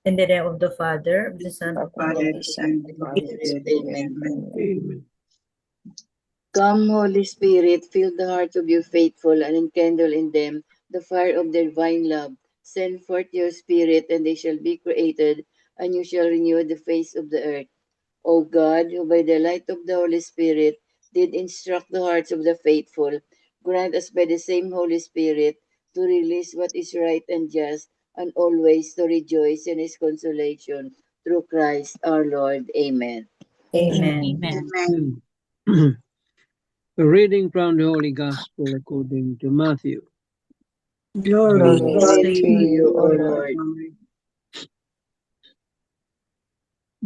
In the name of the Father, of the Son, of the Father, Holy Son, and Holy Spirit. Amen. Amen. Come, Holy Spirit, fill the hearts of your faithful and enkindle in them the fire of their divine love. Send forth your Spirit, and they shall be created, and you shall renew the face of the earth. O God, who by the light of the Holy Spirit did instruct the hearts of the faithful, grant us by the same Holy Spirit to release what is right and just, and always to rejoice in his consolation. Through Christ our Lord. Amen. Amen. Amen. A reading from the Holy Gospel according to Matthew. Glory Glory to you, O Lord.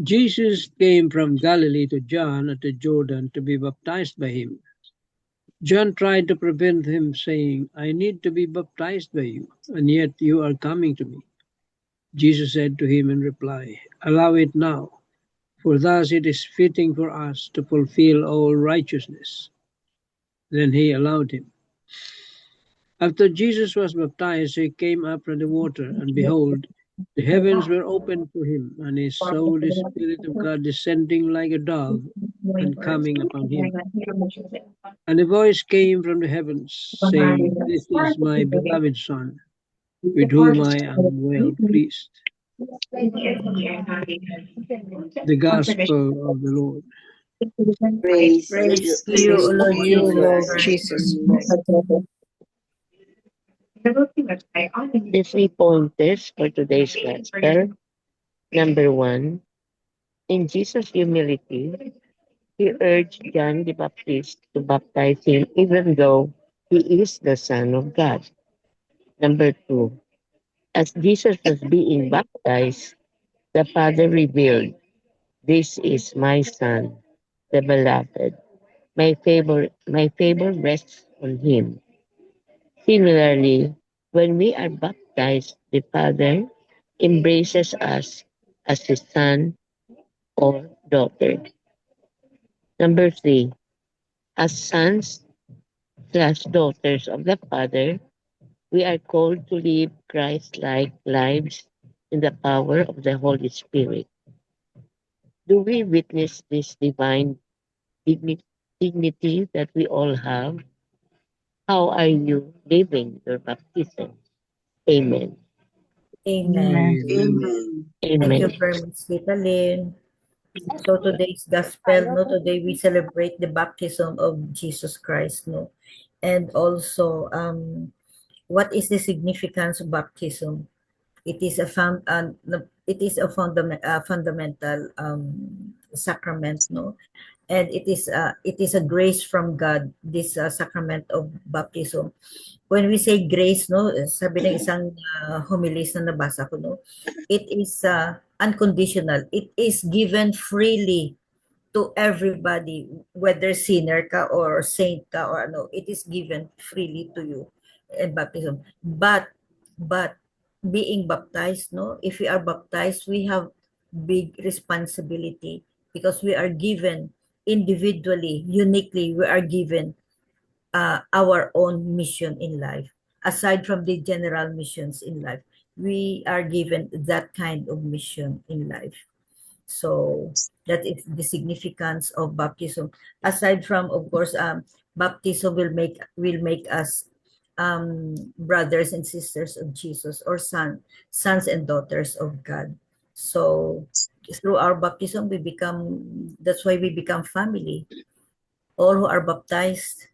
Jesus came from Galilee to John at the Jordan to be baptized by him. John tried to prevent him, saying, I need to be baptized by you, and yet you are coming to me. Jesus said to him in reply, Allow it now, for thus it is fitting for us to fulfill all righteousness. Then he allowed him. After Jesus was baptized, he came up from the water, and behold, the heavens were opened for him, and he saw the Spirit of God descending like a dove and coming upon him. And a voice came from the heavens, saying, This is my beloved Son, with whom I am well pleased. The Gospel of the Lord. Praise Praise to you, O Lord Jesus. The 3 pointers for today's gospel. Number 1, in Jesus' humility, he urged John the Baptist to baptize him even though he is the Son of God. Number 2, as Jesus was being baptized, the Father revealed, This is my Son, the Beloved. My favor rests on him. Similarly, when we are baptized, the Father embraces us as his son or daughter. Number 3, as sons/daughters of the Father, we are called to live Christ-like lives in the power of the Holy Spirit. Do we witness this divine dignity that we all have? How are you living your baptism? Amen. Amen. Amen. Thank you Amen. very much, Tita Lynn. So today's gospel, no, today we celebrate the baptism of Jesus Christ, no, and also what is the significance of baptism? It is a fundamental sacrament, no, and it is a grace from God. This sacrament of baptism. When we say grace, no, sabi ng isang homiles na nabasa ko, no, it is unconditional. It is given freely to everybody, whether sinner ka or saint ka or ano, it is given freely to you in baptism. But being baptized, no, if we are baptized, we have big responsibility because we are given individually, uniquely, we are given our own mission in life. Aside from the general missions in life, we are given that kind of mission in life. So that is the significance of baptism. Aside from, of course, baptism will make us brothers and sisters of Jesus, or sons and daughters of God. So through our baptism, we become. That's why we become family. All who are baptized,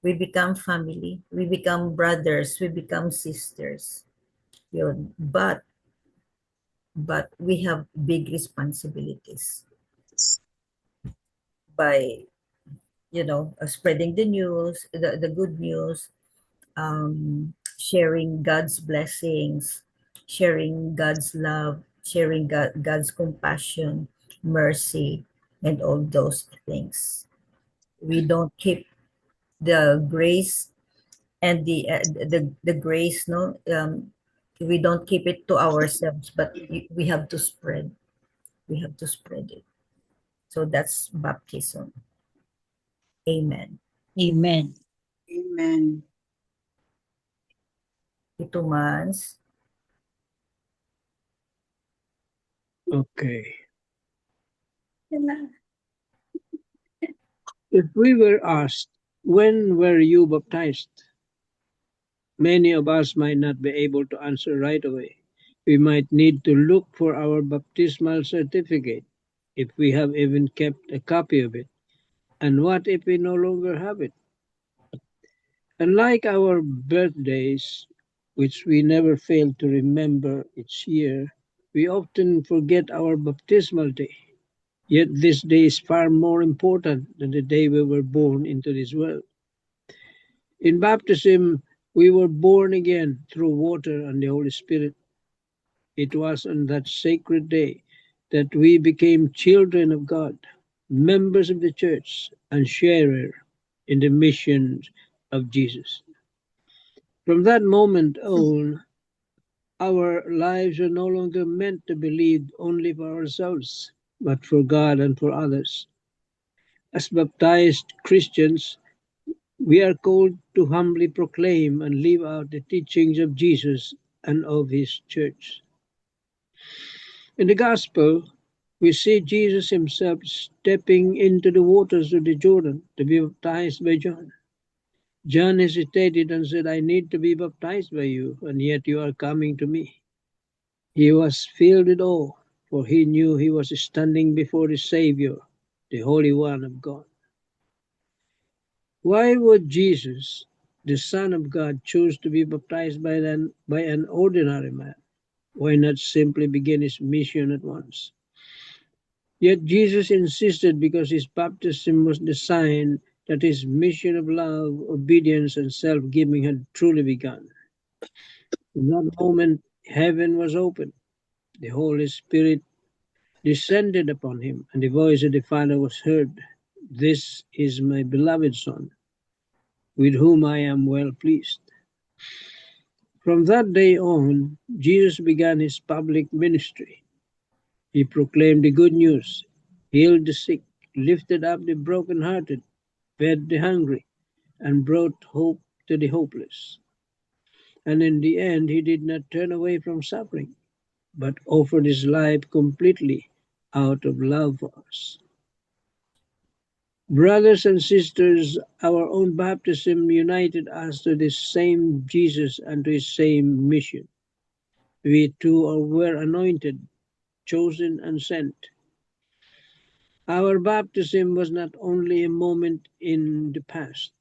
we become family. We become brothers. We become sisters. Yun. But we have big responsibilities by spreading the news, the good news, sharing God's blessings, sharing God's love, sharing God's compassion, mercy, and all those things. We don't keep the grace and the grace, no, we don't keep it to ourselves, but we have to spread. We have to spread it. So that's baptism. Amen. Amen. Amen. Ito, Mans. Okay. If we were asked, when were you baptized? Many of us might not be able to answer right away. We might need to look for our baptismal certificate, if we have even kept a copy of it. And what if we no longer have it? Unlike our birthdays, which we never fail to remember each year, we often forget our baptismal day. Yet this day is far more important than the day we were born into this world. In baptism, we were born again through water and the Holy Spirit. It was on that sacred day that we became children of God, members of the church, and sharer in the mission of Jesus. From that moment on, our lives are no longer meant to be lived only for ourselves, but for God and for others. As baptized Christians, we are called to humbly proclaim and live out the teachings of Jesus and of his church. In the Gospel, we see Jesus himself stepping into the waters of the Jordan to be baptized by John. John hesitated and said, I need to be baptized by you, and yet you are coming to me. He was filled with awe, for he knew he was standing before the Savior, the Holy One of God. Why would Jesus, the Son of God, choose to be baptized by an ordinary man? Why not simply begin his mission at once? Yet Jesus insisted because his baptism was the sign that his mission of love, obedience, and self-giving had truly begun. In that moment, heaven was opened. The Holy Spirit descended upon him, and the voice of the Father was heard. This is my beloved Son, with whom I am well pleased. From that day on, Jesus began his public ministry. He proclaimed the good news, healed the sick, lifted up the brokenhearted, fed the hungry, and brought hope to the hopeless. And in the end, he did not turn away from suffering, but offered his life completely out of love for us. Brothers and sisters, our own baptism united us to the same Jesus and to his same mission. We too were anointed, chosen, and sent. Our baptism was not only a moment in the past,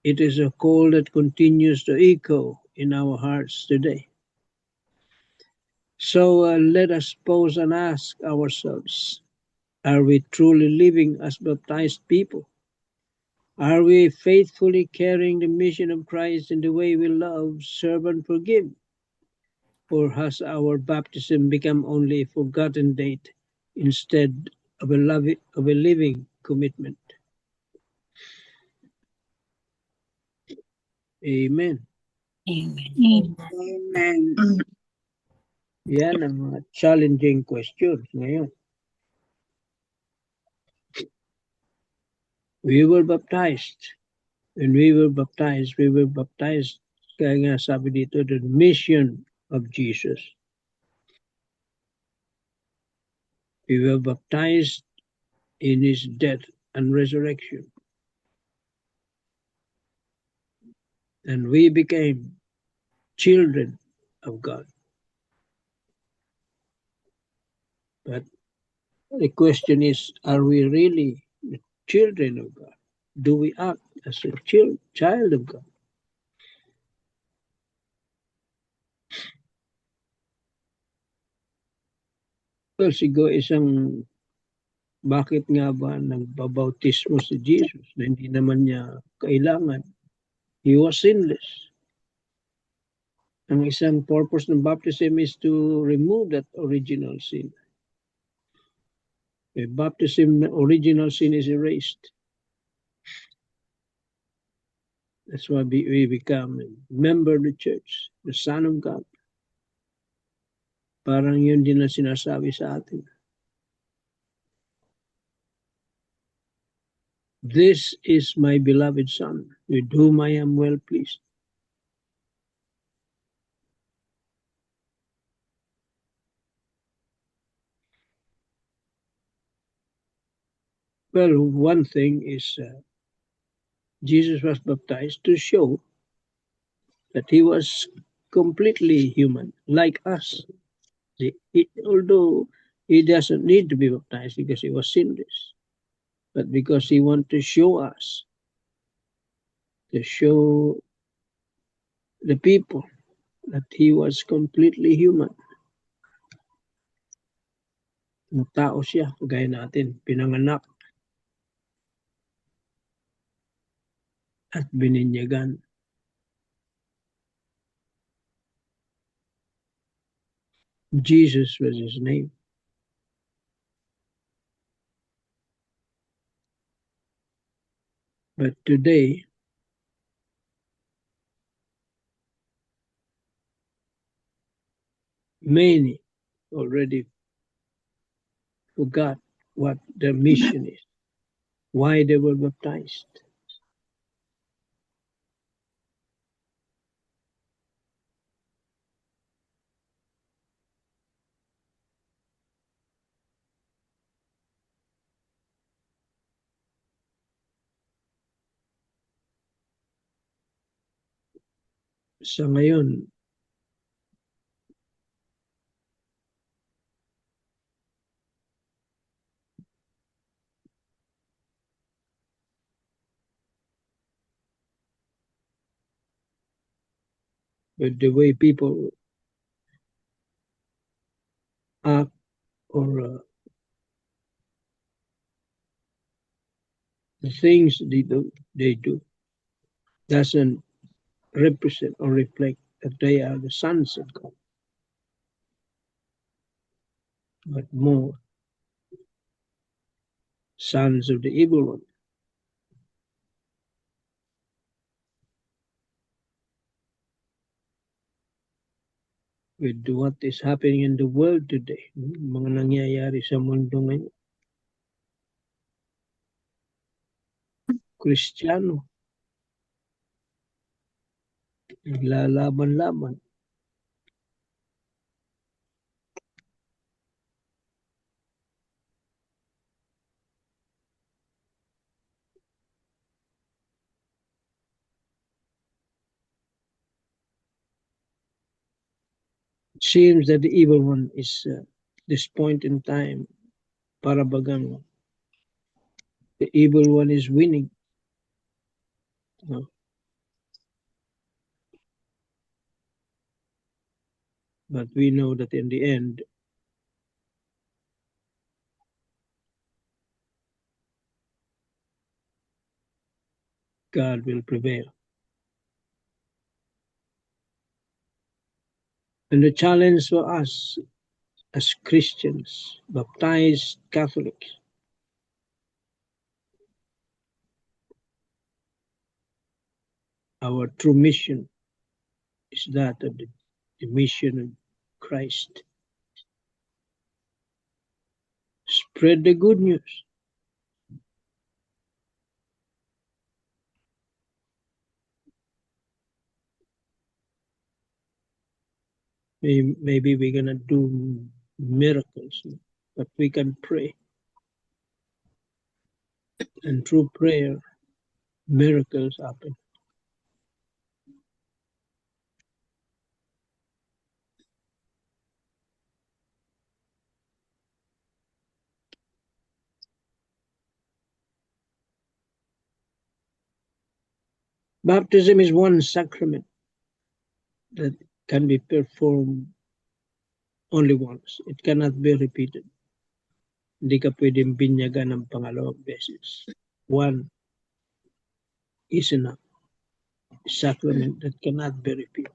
it is a call that continues to echo in our hearts today. So let us pause and ask ourselves, are we truly living as baptized people? Are we faithfully carrying the mission of Christ in the way we love, serve, and forgive? Or has our baptism become only a forgotten date instead of a living commitment? Amen. Amen. Yan ang mga challenging questions ngayon. We were baptized. When we were baptized, kaya nga sabi dito, the mission of Jesus. We were baptized in his death and resurrection. And we became children of God. But the question is, are we really the children of God? Do we act as a child of God? Well, siguro bakit nga ba nagbabautismo si Jesus na hindi naman niya kailangan? He was sinless. Ang isang purpose ng baptism is to remove that original sin. A baptism, original sin is erased. That's why we become a member of the church, the Son of God. Parang yun din ang sinasabi sa atin. This is my beloved Son, with whom I am well pleased. Well, one thing is Jesus was baptized to show that he was completely human, like us. Although he doesn't need to be baptized because he was sinless, but because he wanted to show us, to show the people that he was completely human. Na tao siya, kagaya natin, pinanganak at bininyagan. Jesus was his name. But today, many already forgot what their mission is, why they were baptized. Sa ngayon, with the way people act or the things they do doesn't represent or reflect that they are the sons of God, but more sons of the evil one. With what is happening in the world today, mga nangyayari sa mundo ngayon. Kristiyano, naglalaban-laban. It seems that the evil one is this point in time, para bagang the evil one is winning. But we know that in the end, God will prevail. And the challenge for us as Christians, baptized Catholics, our true mission is that of the mission of Christ. Spread the good news. Maybe we're going to do miracles, but we can pray. And through prayer, miracles happen. Baptism is one sacrament that can be performed only once. It cannot be repeated. Hindi ka pwedeng binyagan ng pangalawang beses. One is enough. A sacrament that cannot be repeated.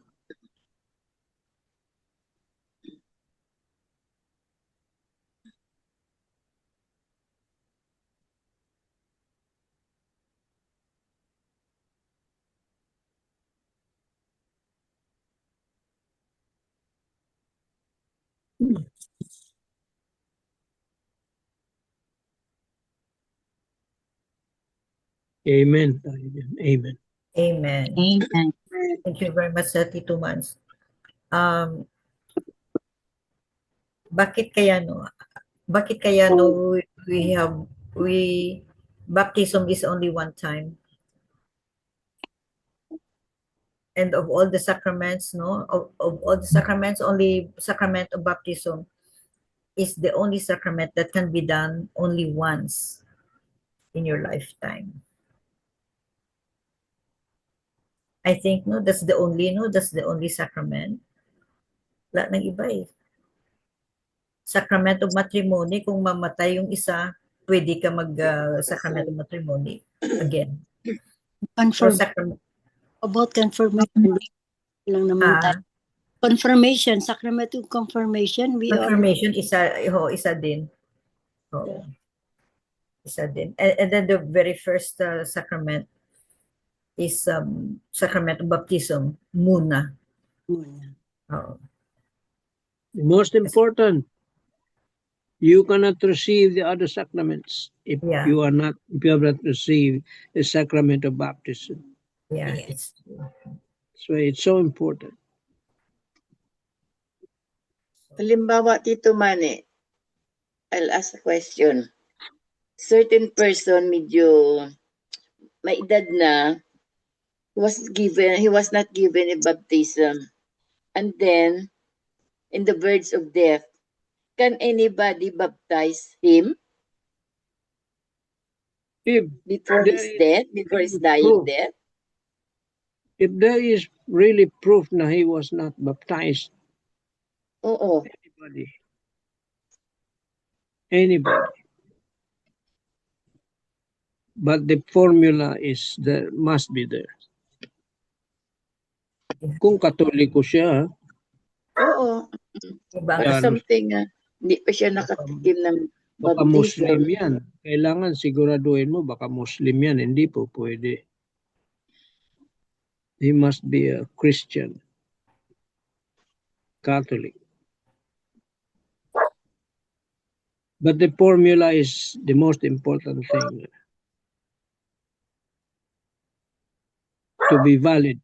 Amen. Amen. Amen. Amen. Thank you very much, Tito Mans. Bakit kaya no? Bakit kaya no we Baptism is only one time. And of all the sacraments, no, of all the sacraments, only sacrament of baptism is the only sacrament that can be done only once in your lifetime. I think, no, that's the only sacrament. Wala nang iba eh. Sacrament of matrimony, kung mamatay yung isa, pwede ka mag-sacrament of matrimony again. So, About confirmation lang naman Ah. tayo. Confirmation, sacrament of confirmation, confirmation, isa din. Oo. Isa din. And then the very first sacrament is sacrament of baptism, muna. Oo. The most important, you cannot receive the other sacraments if Yeah. you have not received the sacrament of baptism. Yeah, it's true. So it's so important. Halimbawa, Tito Mane, I'll ask a question. Certain person, medyo may edad na, he was not given a baptism. And then, in the verge of death, can anybody baptize him before his death, before his dying death? If there is really proof na he was not baptized, Oo. Anybody. But the formula is there, must be there. Kung Katoliko siya, Oo. But something, hindi pa siya nakatikim ng baka baptism. Muslim yan. Kailangan siguraduhin mo, baka Muslim yan. Hindi po pwede. He must be a Christian, Catholic. But the formula is the most important thing. To be valid.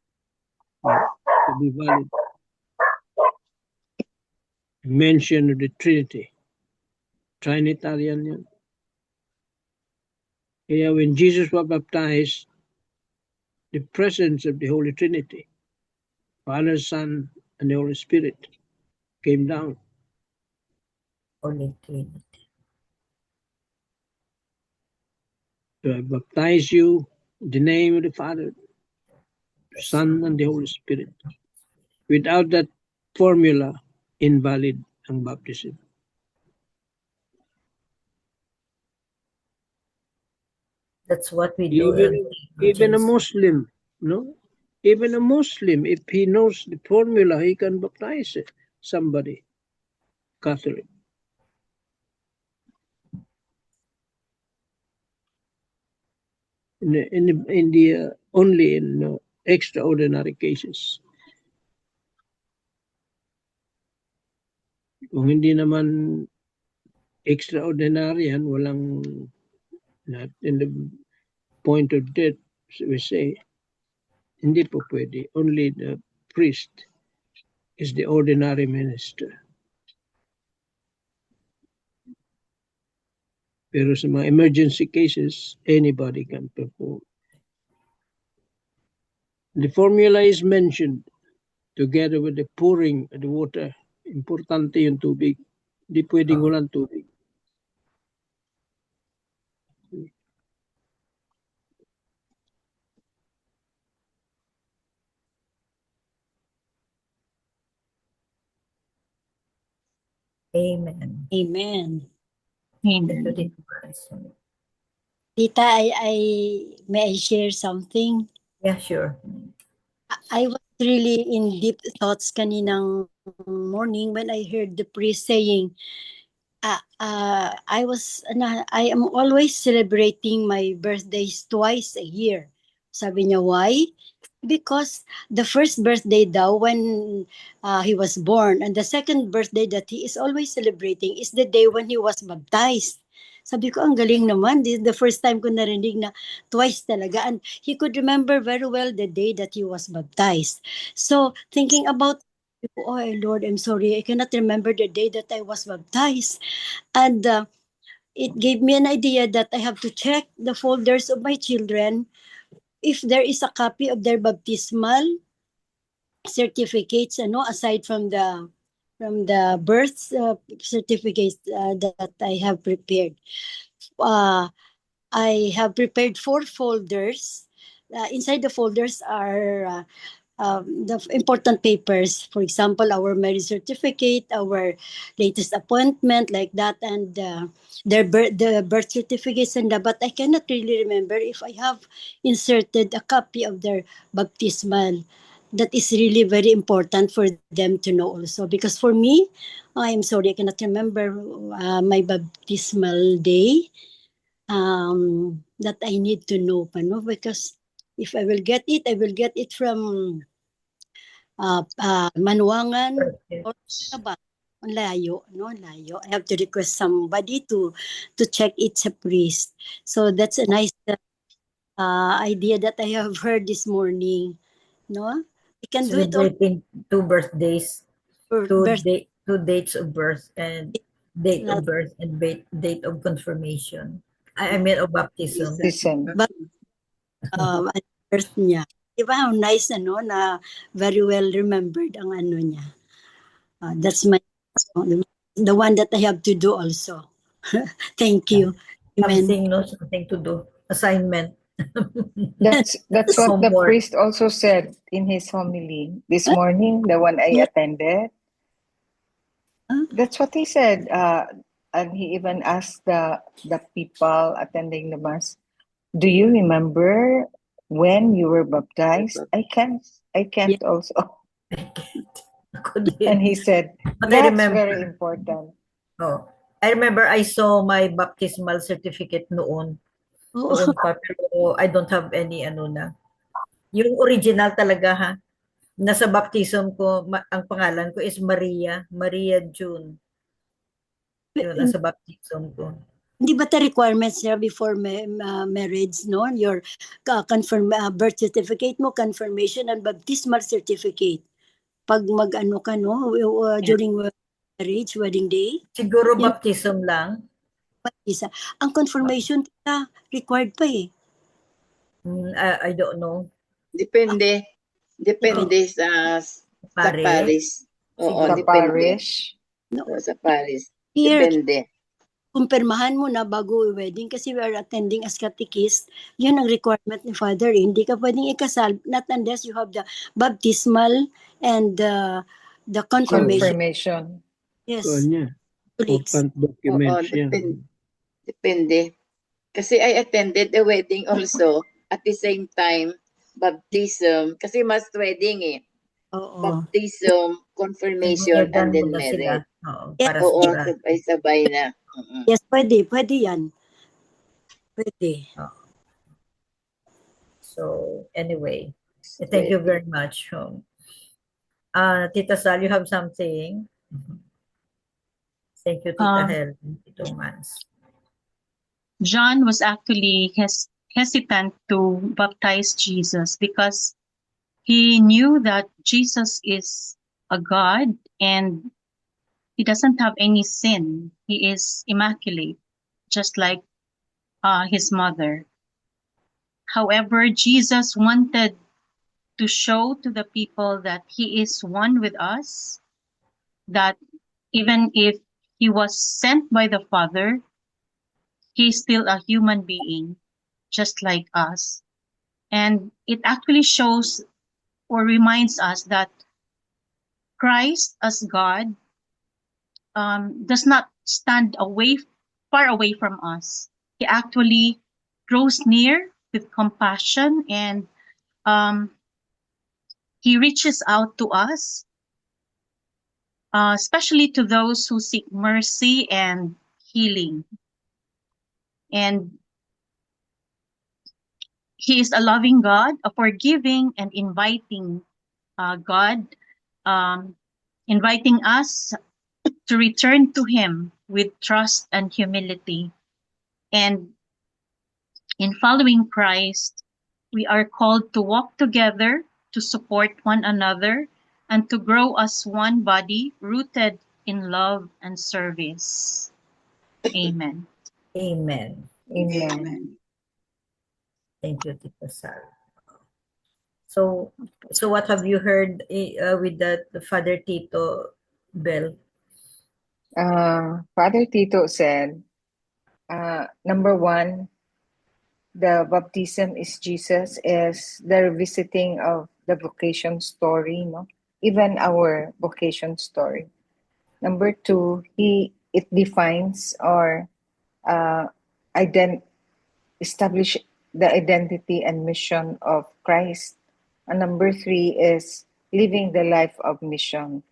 To be valid. Mention of the Trinity. Trinitarian yan. Kaya when Jesus was baptized, the presence of the Holy Trinity, Father, Son, and the Holy Spirit came down. Holy Trinity. So I baptize you in the name of the Father, the Son, and the Holy Spirit. Without that formula, invalid ang baptism. That's what we do. Even a Muslim, no? Even a Muslim, if he knows the formula, he can baptize somebody, Catholic. Only in extraordinary cases. Kung hindi naman extraordinary yan, walang not in the point of death, we say, hindi po pwede. Only the priest is the ordinary minister. Pero sa mga emergency cases, anybody can perform. The formula is mentioned together with the pouring of the water. Importante yung tubig. Hindi pwedeng walang tubig. Amen. Amen. Amen. Tita, may I share something? Yeah, sure. I was really in deep thoughts kaninang morning when I heard the priest saying, I am always celebrating my birthdays twice a year. Sabi niya, why? Because the first birthday daw when he was born, and the second birthday that he is always celebrating is the day when he was baptized. Sabi ko, ang galing naman. This is the first time ko narinig na twice talaga. And he could remember very well the day that he was baptized. So, thinking about, oh Lord, I'm sorry, I cannot remember the day that I was baptized. And it gave me an idea that I have to check the folders of my children if there is a copy of their baptismal certificates, aside from the birth certificates that I have prepared. I have prepared 4 folders. Inside the folders are the important papers. For example, our marriage certificate, our latest appointment, like that, and the birth certificates and that. But I cannot really remember if I have inserted a copy of their baptismal. That is really very important for them to know also. Because for me, I'm sorry, I cannot remember my baptismal day. That I need to know pa, no? Because if I will get it from Manuangan or Sabah. Ang layo, no? Layo. I have to request somebody to check it's a priest. So that's a nice idea that I have heard this morning, no? I can do it all Celebrating 2 birthdays, for 2 birth. 2 dates of birth, and date of birth and date of confirmation. I mean of baptism. But birth niya. Diba, how nice, na very well remembered ang niya. That's my, the one that I have to do also. Thank you. Amen. Something to do. Assignment. That's what the Homework. priest also said in his homily this morning, the one I attended. That's what he said. And he even asked the people attending the mass, "Do you remember when you were baptized?" I can't also. And he said, But I "That's remember. very important." Oh, I remember I saw my baptismal certificate noon. Noon pa, pero I don't have any na. Yung original talaga ha. Nasa baptism ko, ang pangalan ko is Maria June. Yun, nasa baptism ko. Hindi ba the requirements niya before marriage, no? Your birth certificate mo, confirmation, and baptismal certificate. Pag mag-ano ka, no? During marriage, wedding day. Siguro Yun. baptism lang. Isa. Ang confirmation required pa eh. I don't know. Depende sa parish. Oo, Sa depende. parish. Oo, sa parish. Here, Depende. kumpirmahan mo na bago wedding kasi we are attending as catechist. Yun ang requirement ni Father. Hindi ka pwedeng ikasal not unless you have the baptismal and the confirmation. Confirmation. Yes. Kanya. Colleagues. Important documents yan. Depende. Kasi I attended the wedding also at the same time baptism kasi must wedding eh. Oo. Baptism, confirmation, and then marriage. Oo, Yeah. para Oo, sigurado. sabay-sabay na. Yes, pwede yan. Pwede. So, anyway, thank you very much. Tita Sal, you have something? Thank you, Tita Helen, Tito Mans. John was actually hesitant to baptize Jesus because he knew that Jesus is a God and he doesn't have any sin. He is immaculate, just like his mother. However, Jesus wanted to show to the people that he is one with us, that even if he was sent by the Father, he is still a human being, just like us. And it actually shows or reminds us that Christ as God does not stand far away from us. He actually draws near with compassion and he reaches out to us, especially to those who seek mercy and healing. And he is a loving God, a forgiving and inviting God, inviting us to return to him with trust and humility. And in following Christ, we are called to walk together, to support one another, and to grow as one body rooted in love and service. Amen. Amen. Amen. Thank you, Tita Sal. So, what have you heard with the Father Tito Bell? Father Tito said, number one, the baptism is Jesus is the revisiting of the vocation story, no? Even our vocation story. Number two, it defines or uh, establish the identity and mission of Christ. And number three is living the life of mission.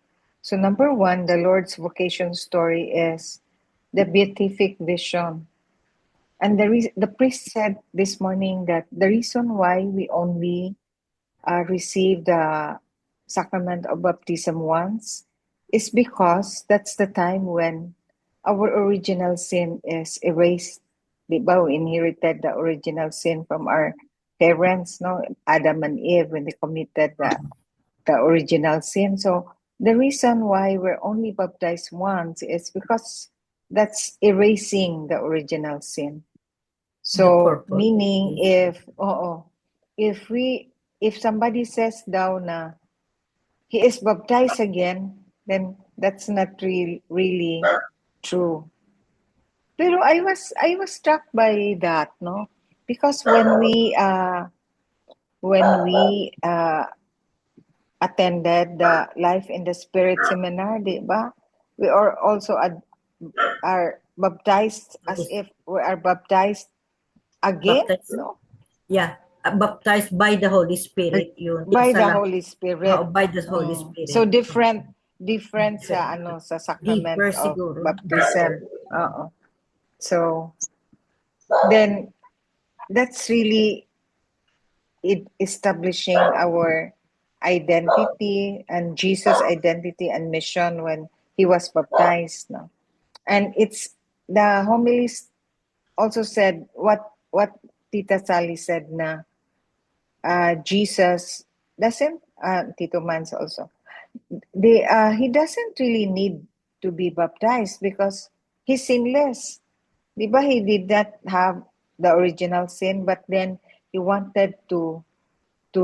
So number one, the Lord's vocation story is the beatific vision. And the priest said this morning that the reason why we only receive the sacrament of baptism once is because that's the time when our original sin is erased. Di ba? We inherited the original sin from our parents, no? Adam and Eve, when they committed the original sin. So the reason why we're only baptized once is because that's erasing the original sin. The So purpose. meaning if somebody says daw na he is baptized again, then that's not really true. Pero I was struck by that, no? Because when we attended the Life in the Spirit seminar, di ba? We are also are baptized as if we are baptized again, Baptized, no? yeah, baptized by the Holy Spirit yun. By Sa the lahat. Holy Spirit. By the Holy Spirit. So different sa sa sacrament Deeper of siguro. baptism. Oo. So then that's really establishing our identity and Jesus' identity and mission when he was baptized, no? And it's the homilies also said what Tita Sally said na Jesus doesn't Tito Mans also he doesn't really need to be baptized because he's sinless. Di ba? He did not have the original sin, but then he wanted to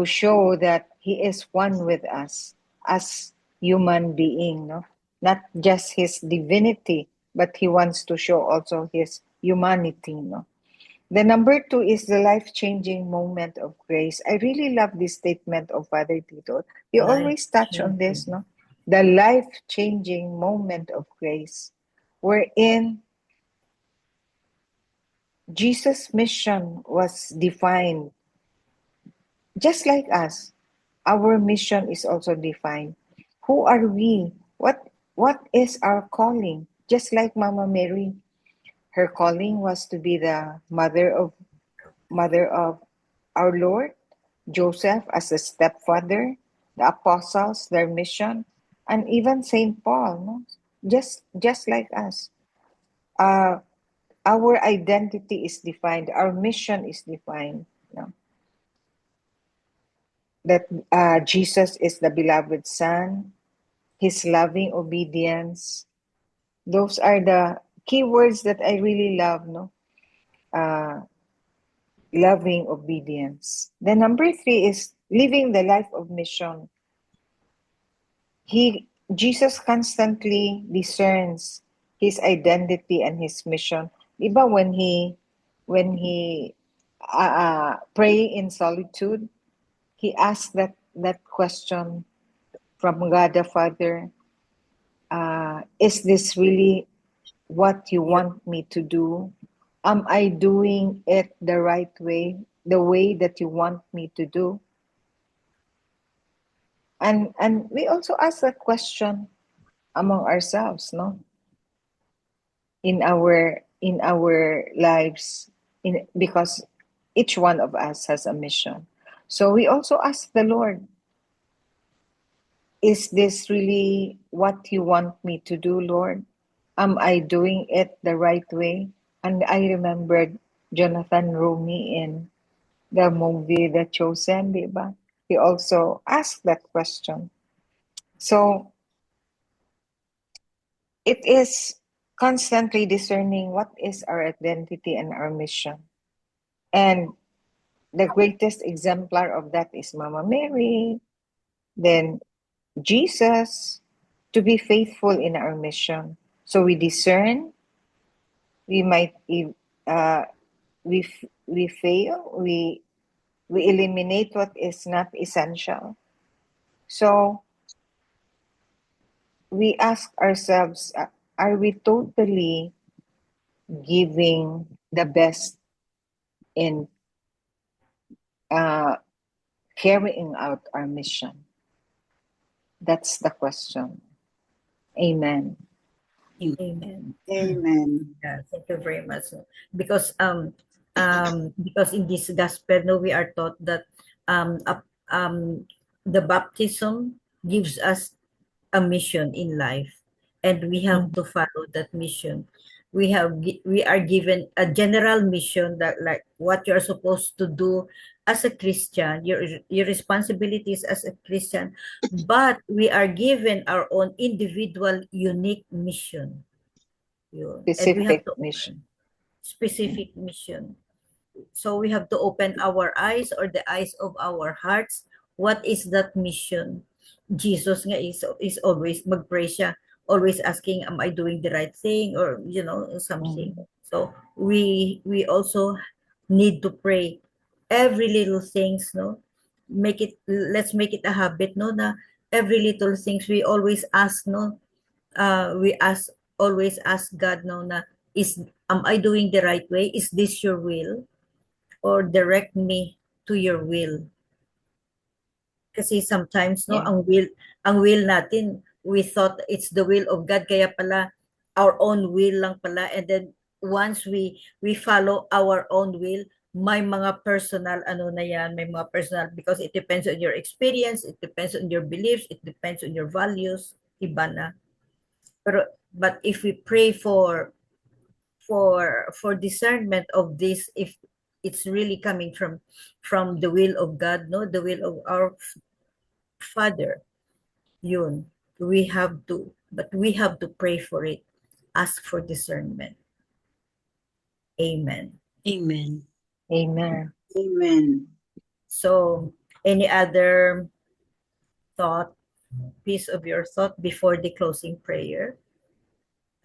show that he is one with us as human being, no? Not just his divinity, but he wants to show also his humanity, no? The number two is the life-changing moment of grace. I really love this statement of Father Tito. You always touch on this, no? The life-changing moment of grace, wherein Jesus' mission was defined. Just like us, our mission is also defined. Who are we? What is our calling? Just like Mama Mary, her calling was to be the mother of our Lord, Joseph as a stepfather, the apostles, their mission, and even Saint Paul, no? Just like us. Our identity is defined, our mission is defined. No? That Jesus is the beloved Son, his loving obedience. Those are the key words that I really love, no? Loving obedience. The number three is living the life of mission. Jesus constantly discerns his identity and his mission. Diba when he pray in solitude, he asked that question from God the Father, is this really what you want me to do? Am I doing it the right way, the way that you want me to do? And we also ask that question among ourselves, no? In our lives, because each one of us has a mission. So we also ask the Lord, is this really what you want me to do, Lord? Am I doing it the right way? And I remembered Jonathan Romy in the movie The Chosen, diba? He also asked that question. So it is constantly discerning what is our identity and our mission. And the greatest exemplar of that is Mama Mary, then Jesus, to be faithful in our mission. So we discern, we might we fail, we eliminate what is not essential. So we ask ourselves, are we totally giving the best in carrying out our mission? That's the question. Amen. Amen. Amen. Yeah, thank you very much. Because in this gospel, no, we are taught that the baptism gives us a mission in life, and we have to follow that mission. We are given a general mission that, like, what you are supposed to do as a Christian, your responsibilities as a Christian, but we are given our own individual unique mission. Yun. And we have Specific to mission. specific mission. So we have to open our eyes, or the eyes of our hearts. What is that mission? Jesus nga is always mag-pray siya, always asking, am I doing the right thing, or something. So we also need to pray every little things, no? Let's make it a habit, no, na every little things we always ask, no? We always ask God, no, na am I doing the right way? Is this your will? Or direct me to your will. Kasi sometimes, no, Yeah. ang will natin, we thought it's the will of God, kaya pala our own will lang pala. And then once we follow our own will, may mga personal may mga personal, because it depends on your experience, it depends on your beliefs, it depends on your values, iba na. But if we pray for discernment of this, if it's really coming from the will of God, no, the will of our Father, yun, we have to pray for it, ask for discernment. Amen. Amen. Amen. Amen. So, any other piece of your thought before the closing prayer?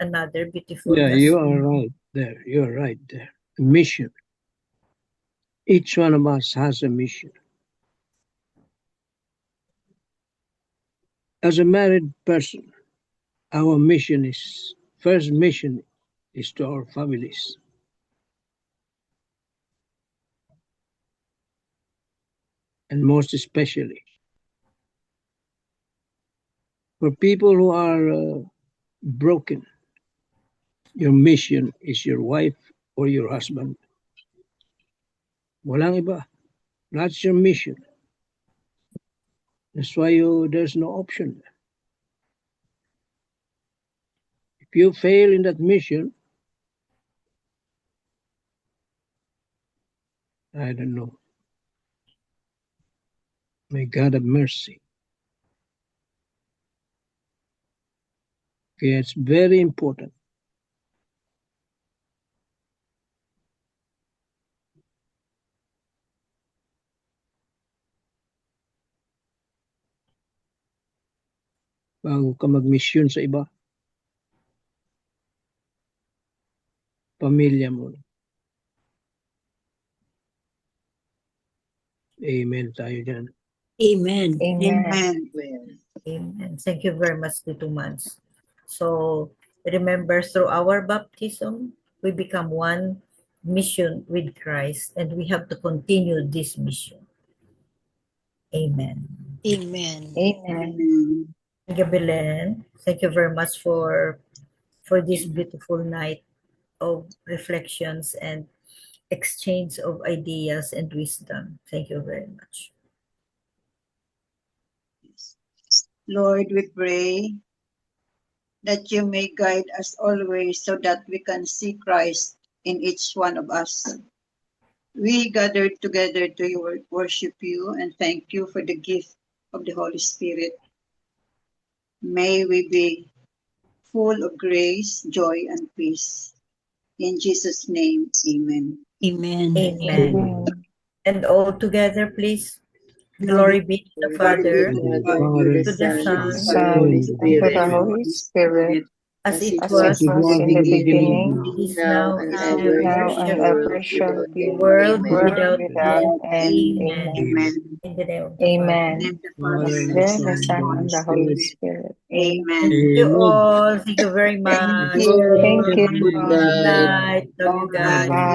Another beautiful Yeah, you gospel. are right there. You're right there. Mission. Each one of us has a mission. As a married person, our first mission is to our families. And most especially for people who are broken, your mission is your wife or your husband. Walang iba. That's your mission. That's why there's no option. If you fail in that mission, I don't know. May God have mercy. Okay, it's very important. Bago ka mag-mission sa iba, pamilya mo. Amen tayo dyan. Amen. Amen. Amen. Amen. Thank you very much, Tito Mans. So, remember, through our baptism, we become one mission with Christ, and we have to continue this mission. Amen. Amen. Amen. Amen. Thank you, Belen. Thank you very much for this beautiful night of reflections and exchange of ideas and wisdom. Thank you very much. Lord, we pray that you may guide us always so that we can see Christ in each one of us. We gathered together to worship you and thank you for the gift of the Holy Spirit. May we be full of grace, joy, and peace. In Jesus' name, amen. Amen. Amen. And all together, please. Glory be to the Father, to the Father, Father, to the Son, to the Holy and And to Spirit, the Holy Spirit, as it as was it was in the beginning, it is now now, and and ever, now ever and shall ever be, shall without be, end. world Amen. without without end. end. Amen. Amen. In the name of the Father. Amen. Father, and The Son, Son, and and the Spirit. Holy Spirit. Amen. Thank you Amen. all. Thank you very much. Thank you. Good Amen. Good night. night. Love you guys. Bye.